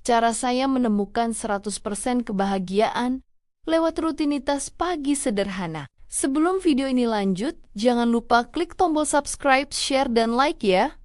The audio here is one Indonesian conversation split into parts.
cara saya menemukan 100% kebahagiaan lewat rutinitas pagi sederhana. Sebelum video ini lanjut, jangan lupa klik tombol subscribe, share, dan like ya.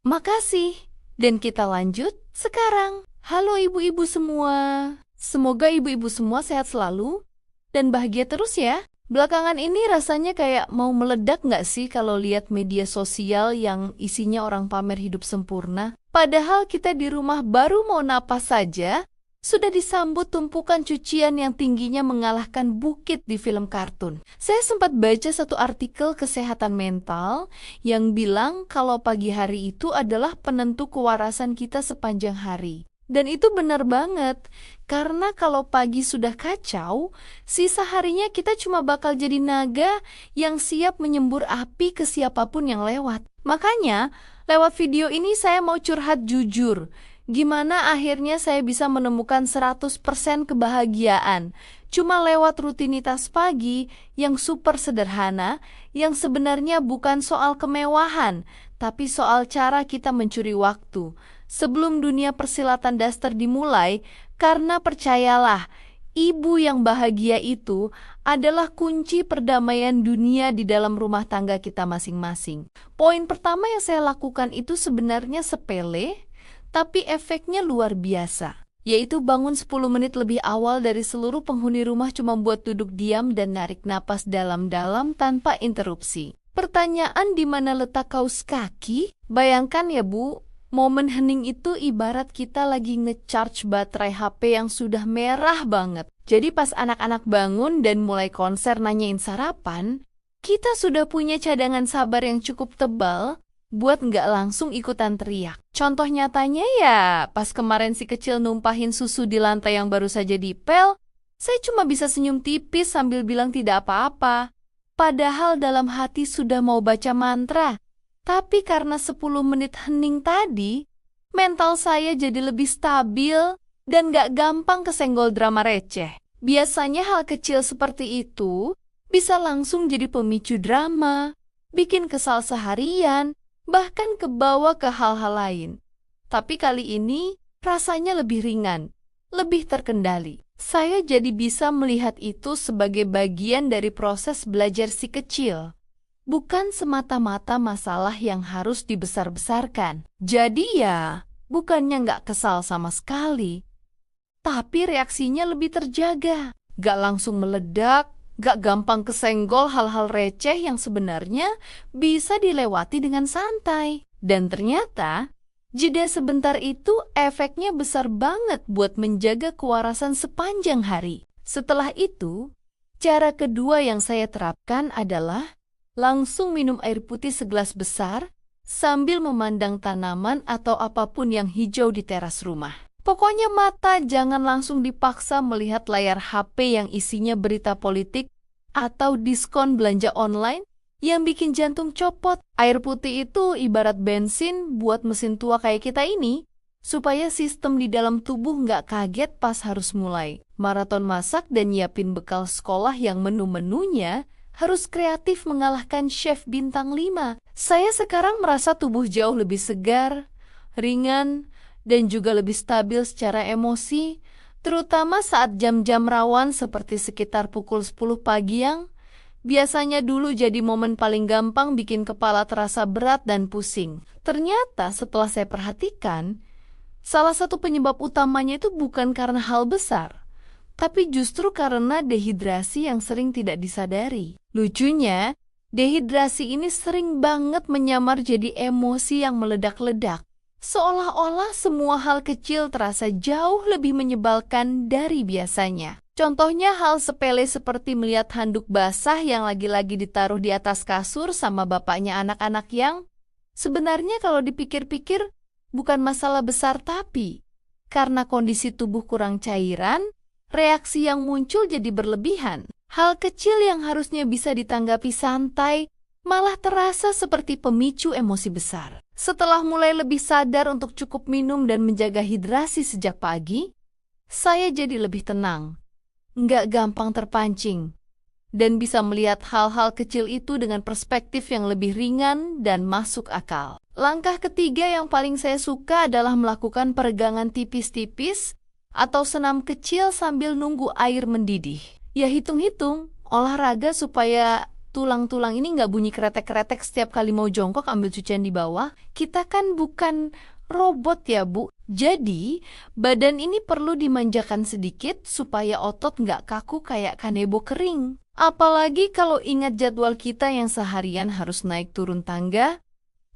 Makasih. Dan kita lanjut sekarang. Halo ibu-ibu semua. Semoga ibu-ibu semua sehat selalu dan bahagia terus ya. Belakangan ini rasanya kayak mau meledak nggak sih kalau lihat media sosial yang isinya orang pamer hidup sempurna? Padahal kita di rumah baru mau napas saja, sudah disambut tumpukan cucian yang tingginya mengalahkan bukit di film kartun. Saya sempat baca satu artikel kesehatan mental yang bilang kalau pagi hari itu adalah penentu kewarasan kita sepanjang hari. Dan itu benar banget, karena kalau pagi sudah kacau, sisa harinya kita cuma bakal jadi naga yang siap menyembur api ke siapapun yang lewat. Makanya, lewat video ini saya mau curhat jujur, gimana akhirnya saya bisa menemukan 100% kebahagiaan cuma lewat rutinitas pagi yang super sederhana, yang sebenarnya bukan soal kemewahan, tapi soal cara kita mencuri waktu sebelum dunia persilatan daster dimulai, karena percayalah, ibu yang bahagia itu adalah kunci perdamaian dunia di dalam rumah tangga kita masing-masing. Poin pertama yang saya lakukan itu sebenarnya sepele, tapi efeknya luar biasa, yaitu bangun 10 menit lebih awal dari seluruh penghuni rumah cuma buat duduk diam dan narik napas dalam-dalam tanpa interupsi. Pertanyaan di mana letak kaus kaki? Bayangkan ya Bu, momen hening itu ibarat kita lagi nge-charge baterai HP yang sudah merah banget. Jadi pas anak-anak bangun dan mulai konser nanyain sarapan, kita sudah punya cadangan sabar yang cukup tebal buat nggak langsung ikutan teriak. Contoh nyatanya ya, pas kemarin si kecil numpahin susu di lantai yang baru saja dipel, saya cuma bisa senyum tipis sambil bilang tidak apa-apa. Padahal dalam hati sudah mau baca mantra. Tapi karena 10 menit hening tadi, mental saya jadi lebih stabil dan gak gampang kesenggol drama receh. Biasanya hal kecil seperti itu bisa langsung jadi pemicu drama, bikin kesal seharian, bahkan kebawa ke hal-hal lain. Tapi kali ini rasanya lebih ringan, lebih terkendali. Saya jadi bisa melihat itu sebagai bagian dari proses belajar si kecil. Bukan semata-mata masalah yang harus dibesar-besarkan. Jadi ya, bukannya nggak kesal sama sekali, tapi reaksinya lebih terjaga. Nggak langsung meledak, nggak gampang kesenggol hal-hal receh yang sebenarnya bisa dilewati dengan santai. Dan ternyata, jeda sebentar itu efeknya besar banget buat menjaga kewarasan sepanjang hari. Setelah itu, cara kedua yang saya terapkan adalah langsung minum air putih segelas besar sambil memandang tanaman atau apapun yang hijau di teras rumah. Pokoknya mata jangan langsung dipaksa melihat layar HP yang isinya berita politik atau diskon belanja online yang bikin jantung copot. Air putih itu ibarat bensin buat mesin tua kayak kita ini, supaya sistem di dalam tubuh nggak kaget pas harus mulai maraton masak dan nyiapin bekal sekolah yang menu-menunya harus kreatif mengalahkan chef bintang 5. Saya sekarang merasa tubuh jauh lebih segar, ringan, dan juga lebih stabil secara emosi, terutama saat jam-jam rawan seperti sekitar pukul 10 pagi yang biasanya dulu jadi momen paling gampang bikin kepala terasa berat dan pusing. Ternyata setelah saya perhatikan, salah satu penyebab utamanya itu bukan karena hal besar, tapi justru karena dehidrasi yang sering tidak disadari. Lucunya, dehidrasi ini sering banget menyamar jadi emosi yang meledak-ledak. Seolah-olah semua hal kecil terasa jauh lebih menyebalkan dari biasanya. Contohnya hal sepele seperti melihat handuk basah yang lagi-lagi ditaruh di atas kasur sama bapaknya anak-anak yang sebenarnya kalau dipikir-pikir bukan masalah besar, tapi karena kondisi tubuh kurang cairan, reaksi yang muncul jadi berlebihan. Hal kecil yang harusnya bisa ditanggapi santai malah terasa seperti pemicu emosi besar. Setelah mulai lebih sadar untuk cukup minum dan menjaga hidrasi sejak pagi, saya jadi lebih tenang, nggak gampang terpancing, dan bisa melihat hal-hal kecil itu dengan perspektif yang lebih ringan dan masuk akal. Langkah ketiga yang paling saya suka adalah melakukan peregangan tipis-tipis atau senam kecil sambil nunggu air mendidih. Ya hitung-hitung, olahraga supaya tulang-tulang ini nggak bunyi kretek-kretek setiap kali mau jongkok ambil cucian di bawah. Kita kan bukan robot ya Bu. Jadi, badan ini perlu dimanjakan sedikit supaya otot nggak kaku kayak kanebo kering. Apalagi kalau ingat jadwal kita yang seharian harus naik turun tangga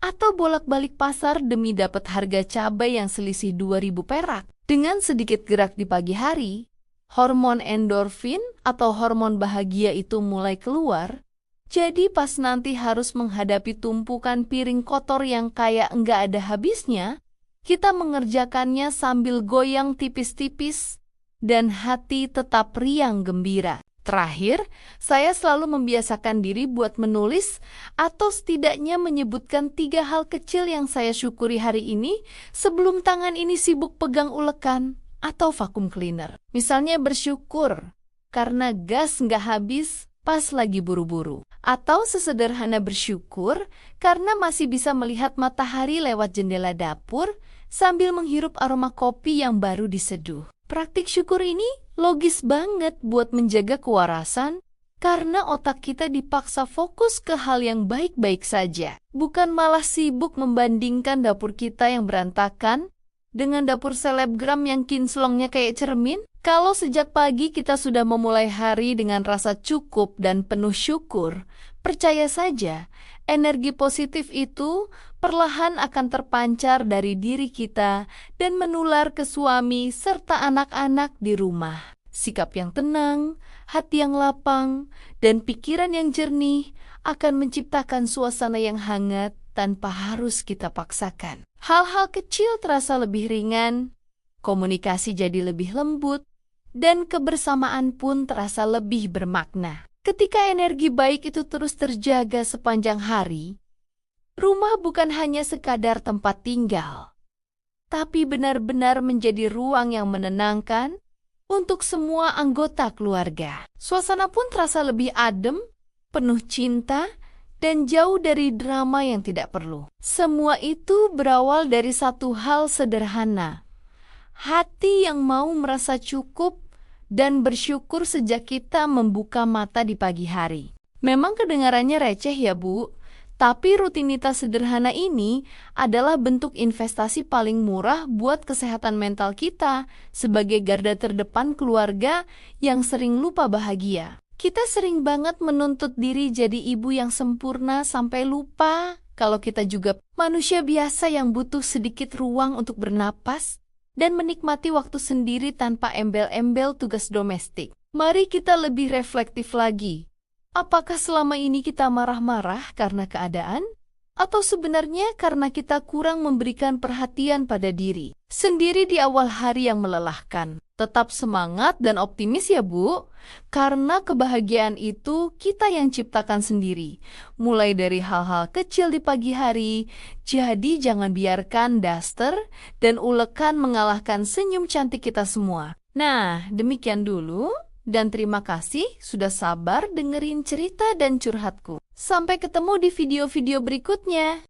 atau bolak-balik pasar demi dapat harga cabai yang selisih 2.000 perak. Dengan sedikit gerak di pagi hari, hormon endorfin atau hormon bahagia itu mulai keluar. Jadi pas nanti harus menghadapi tumpukan piring kotor yang kayak nggak ada habisnya, kita mengerjakannya sambil goyang tipis-tipis dan hati tetap riang gembira. Terakhir, saya selalu membiasakan diri buat menulis atau setidaknya menyebutkan 3 hal kecil yang saya syukuri hari ini sebelum tangan ini sibuk pegang ulekan atau vacuum cleaner. Misalnya bersyukur karena gas nggak habis pas lagi buru-buru. Atau sesederhana bersyukur karena masih bisa melihat matahari lewat jendela dapur sambil menghirup aroma kopi yang baru diseduh. Praktik syukur ini logis banget buat menjaga kewarasan karena otak kita dipaksa fokus ke hal yang baik-baik saja. Bukan malah sibuk membandingkan dapur kita yang berantakan dengan dapur selebgram yang kinclongnya kayak cermin. Kalau sejak pagi kita sudah memulai hari dengan rasa cukup dan penuh syukur, percaya saja, energi positif itu perlahan akan terpancar dari diri kita dan menular ke suami serta anak-anak di rumah. Sikap yang tenang, hati yang lapang, dan pikiran yang jernih akan menciptakan suasana yang hangat tanpa harus kita paksakan. Hal-hal kecil terasa lebih ringan, komunikasi jadi lebih lembut, dan kebersamaan pun terasa lebih bermakna. Ketika energi baik itu terus terjaga sepanjang hari, rumah bukan hanya sekadar tempat tinggal, tapi benar-benar menjadi ruang yang menenangkan untuk semua anggota keluarga. Suasana pun terasa lebih adem, penuh cinta, dan jauh dari drama yang tidak perlu. Semua itu berawal dari satu hal sederhana. Hati yang mau merasa cukup dan bersyukur sejak kita membuka mata di pagi hari. Memang kedengarannya receh ya Bu, tapi rutinitas sederhana ini adalah bentuk investasi paling murah buat kesehatan mental kita sebagai garda terdepan keluarga yang sering lupa bahagia. Kita sering banget menuntut diri jadi ibu yang sempurna sampai lupa kalau kita juga manusia biasa yang butuh sedikit ruang untuk bernapas dan menikmati waktu sendiri tanpa embel-embel tugas domestik. Mari kita lebih reflektif lagi. Apakah selama ini kita marah-marah karena keadaan? Atau sebenarnya karena kita kurang memberikan perhatian pada diri sendiri di awal hari yang melelahkan? Tetap semangat dan optimis ya Bu, karena kebahagiaan itu kita yang ciptakan sendiri, mulai dari hal-hal kecil di pagi hari. Jadi jangan biarkan daster dan ulekan mengalahkan senyum cantik kita semua. Nah, demikian dulu, dan terima kasih sudah sabar dengerin cerita dan curhatku. Sampai ketemu di video-video berikutnya.